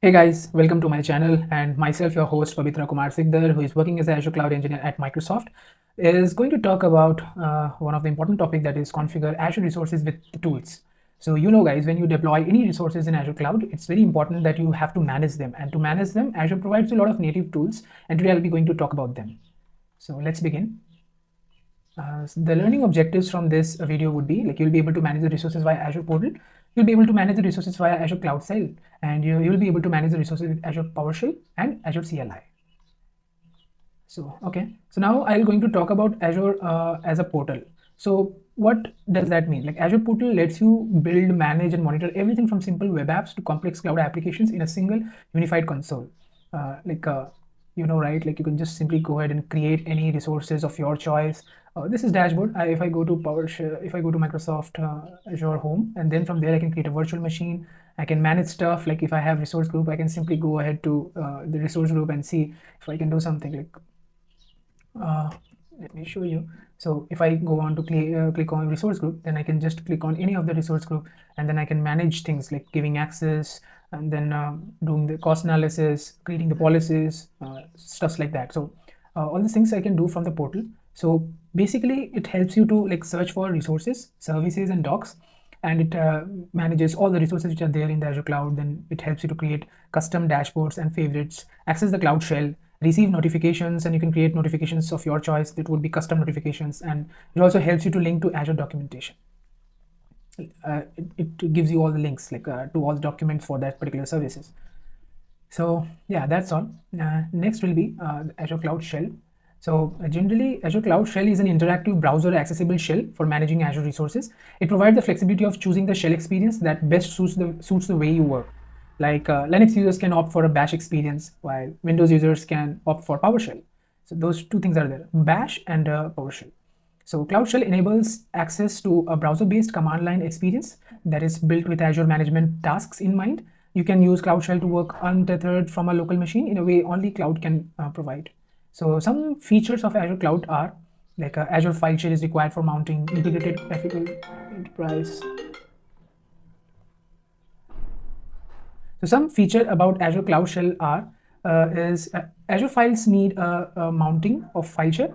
Hey guys, welcome to my channel, and myself, your host Pabitra Kumar Sikdar, who is working as an Azure Cloud Engineer at Microsoft, is going to talk about one of the important topic, that is configure Azure resources with the tools. So guys, when you deploy any resources in Azure Cloud, it's very important that you have to manage them, and to manage them, Azure provides a lot of native tools, and today I'll be going to talk about them. So let's begin. So the learning objectives from this video would be like you'll be able to manage the resources via Azure portal, you'll be able to manage the resources via Azure Cloud Cell, and you'll be able to manage the resources with Azure PowerShell and Azure CLI. So so now I'm going to talk about Azure as a portal. So what does that mean? Like Azure portal lets you build, manage, and monitor everything from simple web apps to complex cloud applications in a single unified console. Right? Like you can just simply go ahead and create any resources of your choice. This is dashboard. If I go to PowerShell, if I go to Microsoft Azure Home, and then from there I can create a virtual machine. I can manage stuff. Like if I have resource group, I can simply go ahead to the resource group and see if I can do something like. Let me show you. So if I go on to click on resource group, then I can just click on any of the resource group, and then I can manage things like giving access, and then doing the cost analysis, creating the policies, stuff like that. So all these things I can do from the portal. So basically it helps you to like search for resources, services, and docs, and it manages all the resources which are there in the Azure cloud. Then it helps you to create custom dashboards and favorites, access the cloud shell, receive notifications, and you can create notifications of your choice that would be custom notifications. And it also helps you to link to Azure documentation. It gives you all the links like to all the documents for that particular services. So yeah, that's all. Next will be Azure Cloud Shell. So generally, Azure Cloud Shell is an interactive browser accessible shell for managing Azure resources. It provides the flexibility of choosing the shell experience that best suits the way you work. Like Linux users can opt for a Bash experience, while Windows users can opt for PowerShell. So those two things are there: Bash and PowerShell. So Cloud Shell enables access to a browser-based command line experience that is built with Azure management tasks in mind. You can use Cloud Shell to work untethered from a local machine in a way only cloud can provide. So some features of Azure Cloud are like Azure file share is required for mounting integrated graphical enterprise. So some feature about Azure Cloud Shell are Azure files need a mounting of file share,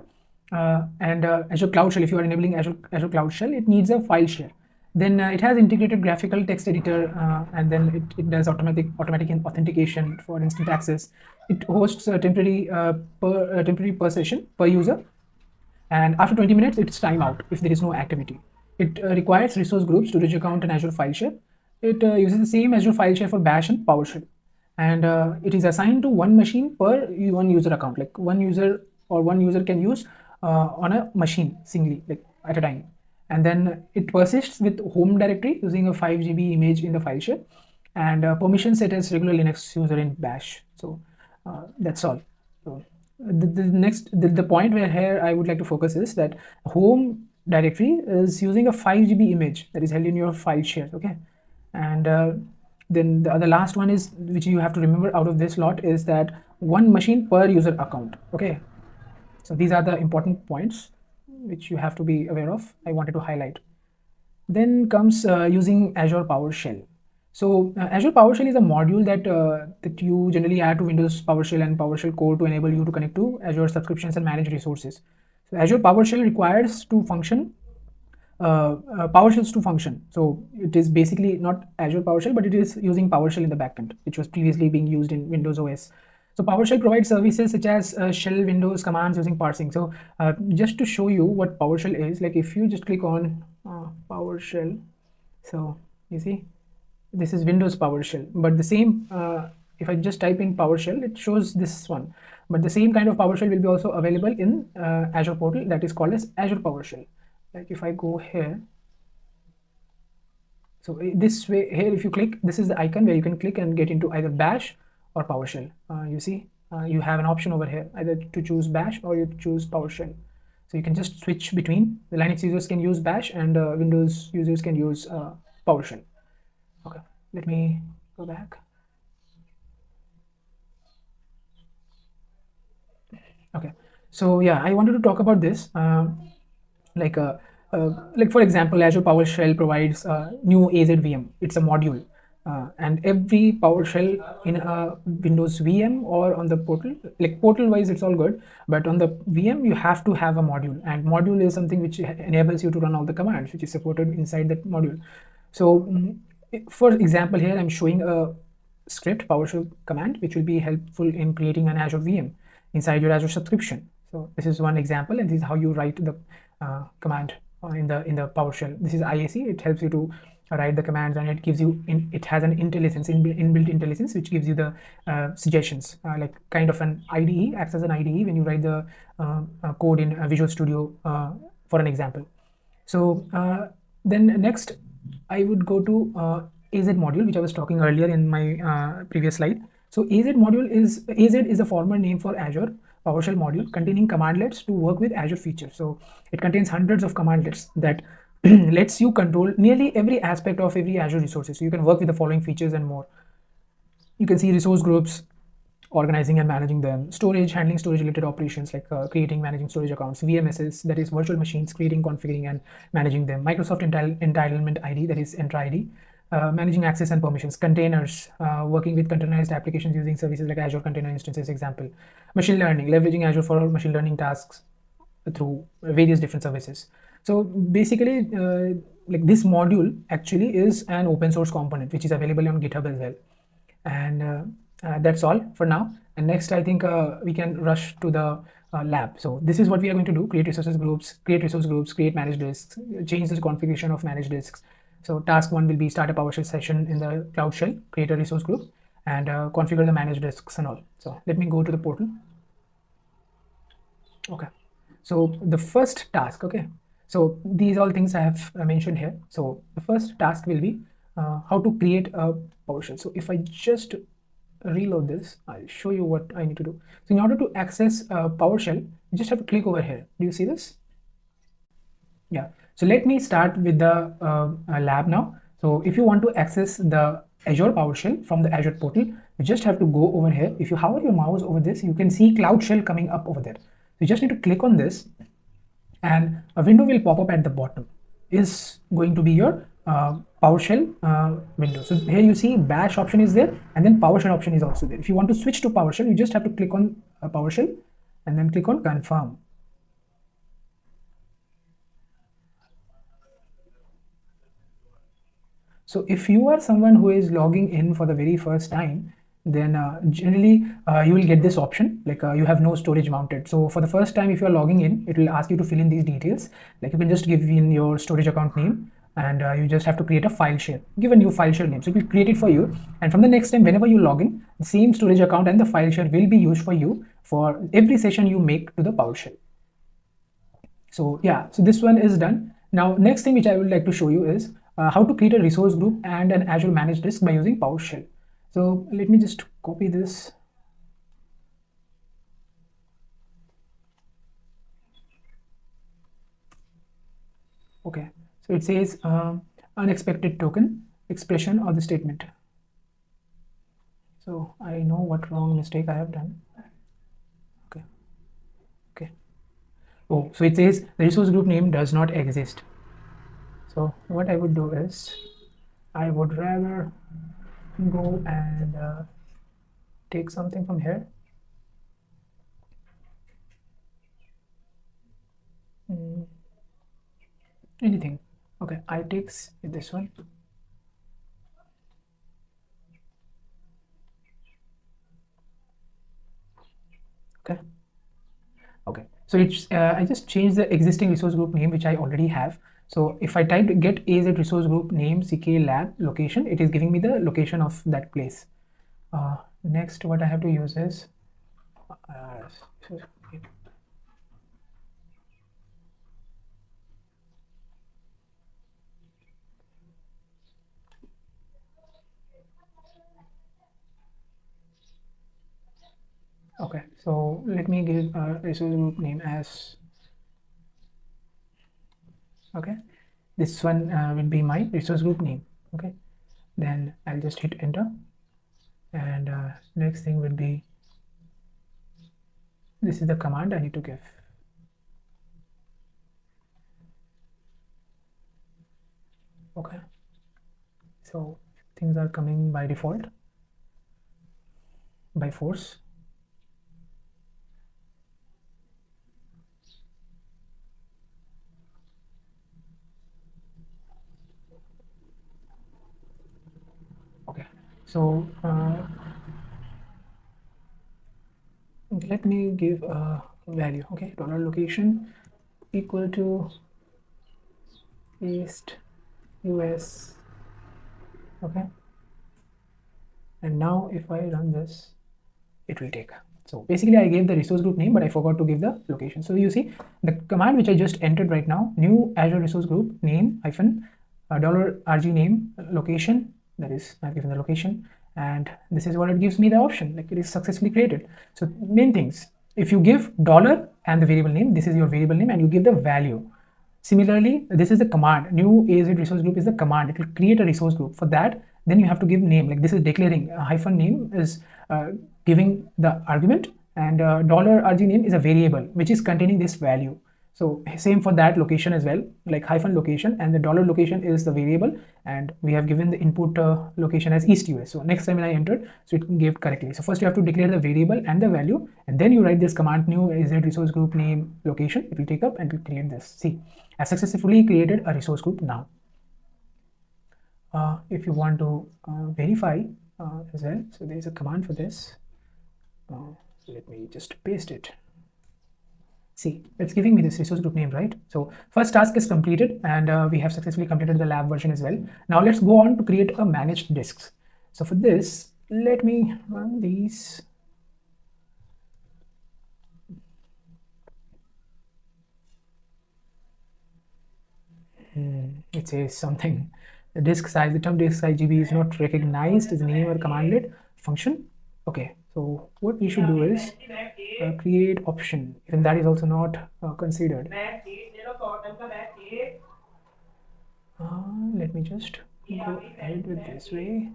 and Azure Cloud Shell, if you are enabling Azure Cloud Shell, it needs a file share. Then it has integrated graphical text editor, and then it does automatic authentication for instant access. It hosts temporary per session per user, and after 20 minutes it's timeout if there is no activity. It requires resource groups to reach account an Azure file share. It uses the same Azure file share for Bash and PowerShell, and it is assigned to one machine per one user account. Like one user can use on a machine singly, like at a time. And then it persists with home directory using a 5 GB image in the file share, and permission set as regular Linux user in Bash. So that's all. So the point where here I would like to focus is that home directory is using a 5 GB image that is held in your file share. Okay, and then the last one is, which you have to remember out of this lot, is that one machine per user account. Okay, so these are the important points which you have to be aware of. I wanted to highlight. Then comes using Azure PowerShell. So Azure PowerShell is a module that you generally add to Windows PowerShell and PowerShell core to enable you to connect to Azure subscriptions and manage resources. So Azure PowerShell requires to function PowerShells to function. So it is basically not Azure PowerShell, but it is using PowerShell in the backend, which was previously being used in Windows OS. So PowerShell provides services such as shell windows commands using parsing. So just to show you what PowerShell is, like if you just click on PowerShell, so you see this is Windows PowerShell, but the same if I just type in PowerShell, it shows this one, but the same kind of PowerShell will be also available in Azure portal, that is called as Azure PowerShell. Like if I go here, so this way here, if you click, this is the icon where you can click and get into either Bash or PowerShell. You see you have an option over here either to choose Bash or you choose PowerShell. So you can just switch between. The Linux users can use Bash, and Windows users can use PowerShell. Okay, let me go back. Okay, so yeah, I wanted to talk about this. Like for example, Azure PowerShell provides new AZVM. It's a module And every PowerShell in a Windows VM or on the portal, like portal wise, it's all good. But on the VM, you have to have a module, and module is something which enables you to run all the commands, which is supported inside that module. So, for example, here I'm showing a script PowerShell command, which will be helpful in creating an Azure VM inside your Azure subscription. So this is one example, and this is how you write the command in the PowerShell. This is IAC. It helps you to write the commands, and it gives you it has an intelligence, inbuilt intelligence, which gives you the suggestions, like kind of an IDE, acts as an IDE when you write the code in Visual Studio, for an example. So then next, I would go to AZ module, which I was talking earlier in my previous slide. So AZ is a former name for Azure PowerShell module containing commandlets to work with Azure features. So it contains hundreds of commandlets that lets you control nearly every aspect of every Azure resources. So you can work with the following features and more. You can see resource groups, organizing and managing them, storage, handling storage related operations like creating, managing storage accounts, VMSs, that is virtual machines, creating, configuring, and managing them, Microsoft entitlement ID, that is Entra ID, managing access and permissions, containers, working with containerized applications using services like Azure Container Instances, example, machine learning, leveraging Azure for machine learning tasks through various different services. So basically, like this module actually is an open source component which is available on GitHub as well. And that's all for now. And next, I think we can rush to the lab. So this is what we are going to do: create resources groups, create resource groups, create managed disks, change the configuration of managed disks. So task one will be start a PowerShell session in the Cloud Shell, create a resource group, and configure the managed disks and all. So let me go to the portal. Okay. So the first task, okay. So these all things I have mentioned here. So the first task will be how to create a PowerShell. So if I just reload this, I'll show you what I need to do. So in order to access PowerShell, you just have to click over here. Do you see this? Yeah. So let me start with the lab now. So if you want to access the Azure PowerShell from the Azure portal, you just have to go over here. If you hover your mouse over this, you can see Cloud Shell coming up over there. You just need to click on this, and a window will pop up at the bottom. Is going to be your PowerShell window. So here you see Bash option is there, and then PowerShell option is also there. If you want to switch to PowerShell, you just have to click on PowerShell and then click on Confirm. So if you are someone who is logging in for the very first time, then generally you will get this option like you have no storage mounted. So for the first time, if you are logging in, it will ask you to fill in these details. Like you can just give in your storage account name, and you just have to create a file share. Give a new file share name. So it will create it for you. And from the next time, whenever you log in, the same storage account and the file share will be used for you for every session you make to the PowerShell. So yeah, so this one is done. Now next thing which I would like to show you is how to create a resource group and an Azure managed disk by using PowerShell. So let me just copy this. Okay, so it says unexpected token expression or the statement. So I know what wrong mistake I have done. Okay, okay. Oh, so it says the resource group name does not exist. So what I would do is I would rather go and take something from here. Anything. Okay, I takes this one. Okay. Okay. So it's I just changed the existing resource group name which I already have. So if I type get az resource group name ck lab location, it is giving me the location of that place. Next, what I have to use is okay. So let me give a resource group name as okay. This one will be my resource group name. Okay. Then I'll just hit enter, and next thing will be this is the command I need to give. Okay, so things are coming by default, by force. Okay, so let me give a value. Okay, dollar location equal to East US. Okay, and now if I run this, it will take. So basically I gave the resource group name, but I forgot to give the location. So you see the command which I just entered right now, new Azure resource group name hyphen $rg name location, that is I've given the location, and this is what it gives me the option, like it is successfully created. So main things, if you give dollar and the variable name, this is your variable name, and you give the value. Similarly, this is the command, new AZ resource group is the command, it will create a resource group. For that, then you have to give name, like this is declaring, hyphen name is giving the argument, and $rg name is a variable which is containing this value. So same for that location as well, like hyphen location, and the dollar location is the variable, and we have given the input location as East US. So next time when I entered, so it gave correctly. So first you have to declare the variable and the value, and then you write this command new AZ resource group name location, it will take up and will create this. See, I successfully created a resource group now. If you want to verify as well, so there is a command for this. Let me just paste it. See, it's giving me this resource group name, right? So first task is completed, and we have successfully completed the lab version as well. Now let's go on to create a managed disks. So for this, let me run these. It says something. The disk size, the term disk size GB is not recognized as a name or commandlet function. Okay, so what we should do is create option. Even that is also not considered. Let me just go ahead with this way.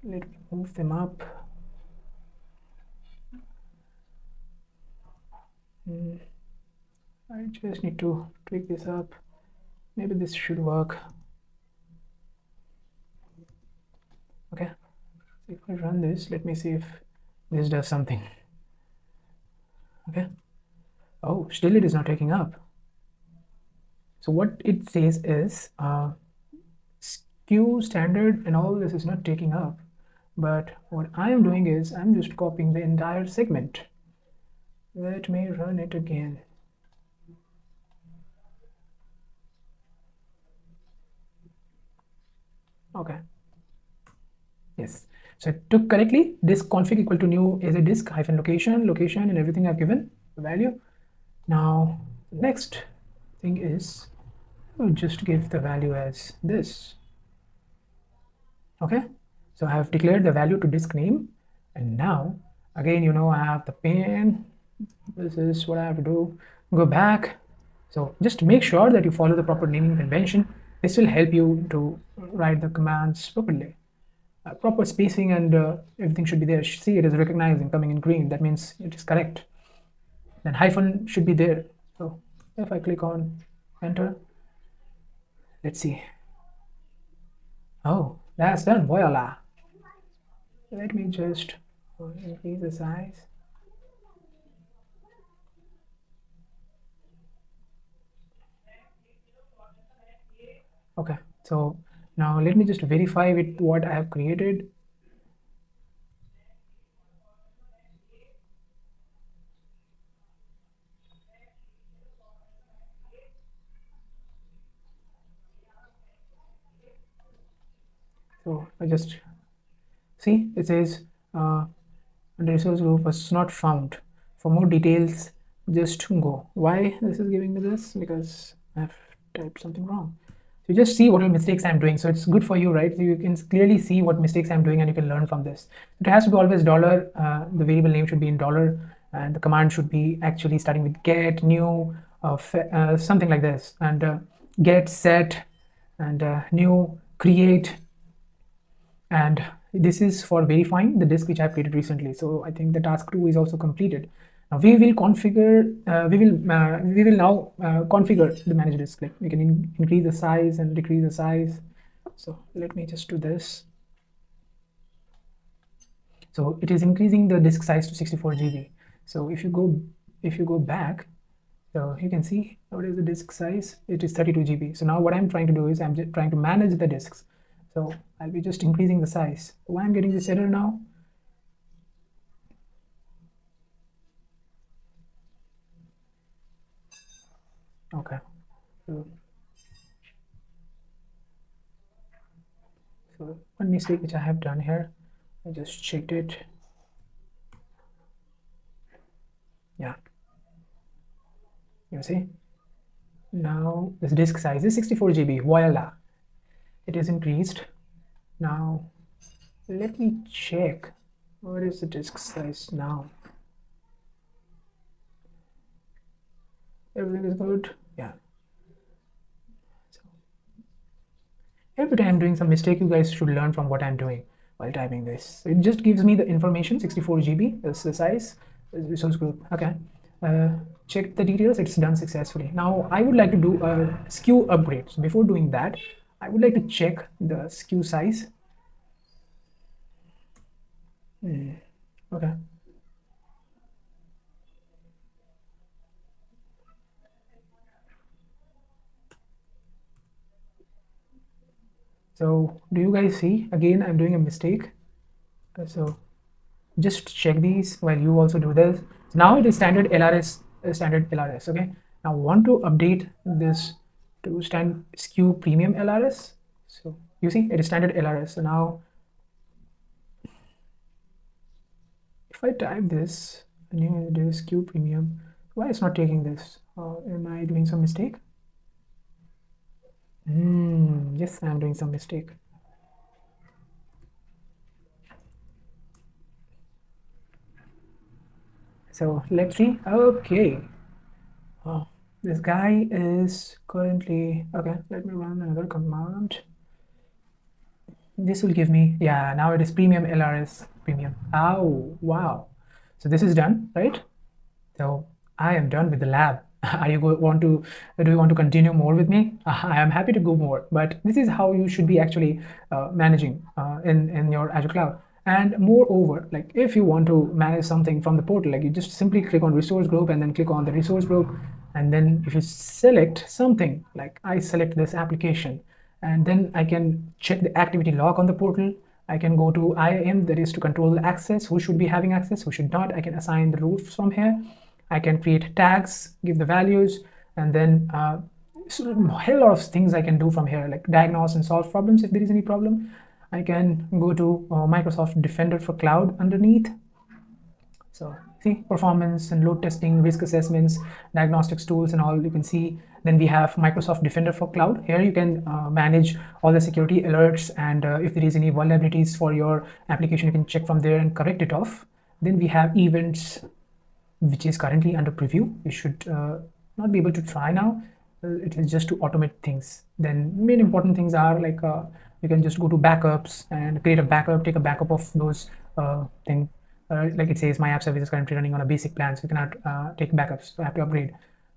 Let me move them up. I just need to tweak this up. Maybe this should work. Okay, so if I run this, let me see if this does something. Okay, oh, still it is not taking up. So what it says is skew standard and all this is not taking up, but what I am doing is I'm just copying the entire segment. Let me run it again. Okay, yes, so it took correctly. Disk config equal to new as a disk hyphen location and everything I've given the value. Now next thing is I'll just give the value as this. Okay, so I have declared the value to disk name, and now again, you know, I have the pane. This is what I have to do, go back. So just make sure that you follow the proper naming convention. This will help you to write the commands properly. Proper spacing and everything should be there. See, it is recognizing coming in green, that means it is correct. Then hyphen should be there. So if I click on enter, let's see. Oh, that's done. Voila. Let me just increase the size. Okay, so now let me just verify with what I have created. So I just see it says the resource group was not found. For more details, just go. Why this is giving me this? Because I've typed something wrong. So you just see what mistakes I'm doing. So it's good for you, right? So you can clearly see what mistakes I'm doing and you can learn from this. It has to be always dollar. The variable name should be in dollar, and the command should be actually starting with get, new, something like this, and get, set, and new, create, and this is for verifying the disk which I have created recently. So I think the task 2 is also completed. Now we will configure, we will now configure the managed disk. Like we can increase the size and decrease the size. So let me just do this. So it is increasing the disk size to 64 GB. So if you go back, so you can see what is the disk size. It is 32 GB. So now what I'm trying to do is I'm just trying to manage the disks. So I'll be just increasing the size. Why I'm getting this error now? Okay. So one mistake which I have done here, I just checked it. Yeah. You see? Now this disk size is 64 GB. Voila. It is increased. Now let me check what is the disk size now. Everything is good. Yeah. So every time I'm doing some mistake, you guys should learn from what I'm doing while typing this. So it just gives me the information. 64 GB is the size, resource group. Okay. Check the details. It's done successfully. Now I would like to do a SKU upgrade. So before doing that, I would like to check the SKU size. Okay. So do you guys see? Again, I'm doing a mistake. So just check these while you also do this. So now it is standard LRS, standard LRS. Okay. Now want to update this to stand SKU premium LRS. So you see it is standard LRS. So now if I type this, and it is SKU premium, why it's not taking this? Am I doing some mistake? Yes, I'm doing some mistake. So let's see. Okay. Oh, this guy is currently okay. Let me run another command. This will give me, yeah, now it is premium LRS premium. Oh, wow. So this is done, right? So I am done with the lab. Do you want to continue more with me? I am happy to go more, but this is how you should be actually managing in your Azure Cloud. And moreover, like if you want to manage something from the portal, like you just simply click on resource group and then click on the resource group, and then if you select something, like I select this application, and then I can check the activity log on the portal. I can go to IAM, that is to control the access, who should be having access, who should not. I can assign the rules from here. I can create tags, give the values, and then so a hell lot of things I can do from here, like diagnose and solve problems if there is any problem. I can go to Microsoft Defender for Cloud underneath. So see, performance and load testing, risk assessments, diagnostics tools and all you can see. Then we have Microsoft Defender for Cloud. Here you can manage all the security alerts, and if there is any vulnerabilities for your application, you can check from there and correct it off. Then we have events, which is currently under preview. You should not be able to try now. It is just to automate things. Then main important things are like you can just go to backups and create a backup, take a backup of those things. Like it says, my app service is currently running on a basic plan, so you cannot take backups, so I have to upgrade.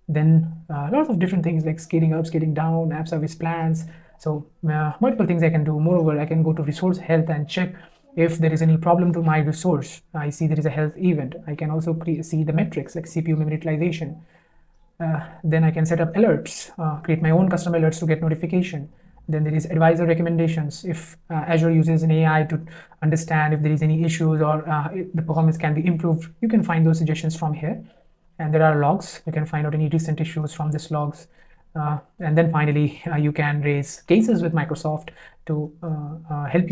Then lots of different things like scaling up, scaling down, app service plans. So multiple things I can do. Moreover, I can go to resource health and check if there is any problem to my resource. I see there is a health event. I can also see the metrics like CPU memory utilization. Then I can set up alerts, create my own custom alerts to get notification. Then there is advisor recommendations. If Azure uses an AI to understand if there is any issues or the performance can be improved, you can find those suggestions from here. And there are logs. You can find out any recent issues from this logs. And then finally, you can raise cases with Microsoft to help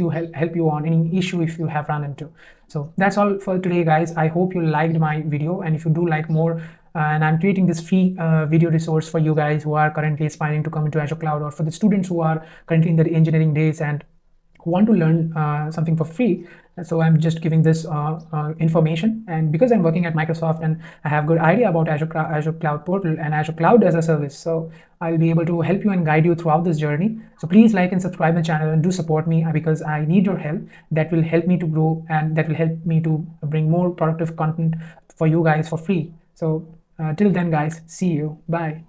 you on any issue if you have run into. So that's all for today, guys. I hope you liked my video, and if you do like more, and I'm creating this free video resource for you guys who are currently aspiring to come into Azure Cloud, or for the students who are currently in their engineering days and want to learn something for free. So I'm just giving this information, and because I'm working at Microsoft and I have good idea about Azure Cloud Portal and Azure Cloud as a service, so I'll be able to help you and guide you throughout this journey. So please like and subscribe my channel and do support me, because I need your help. That will help me to grow, and that will help me to bring more productive content for you guys for free. So till then, guys, see you. Bye.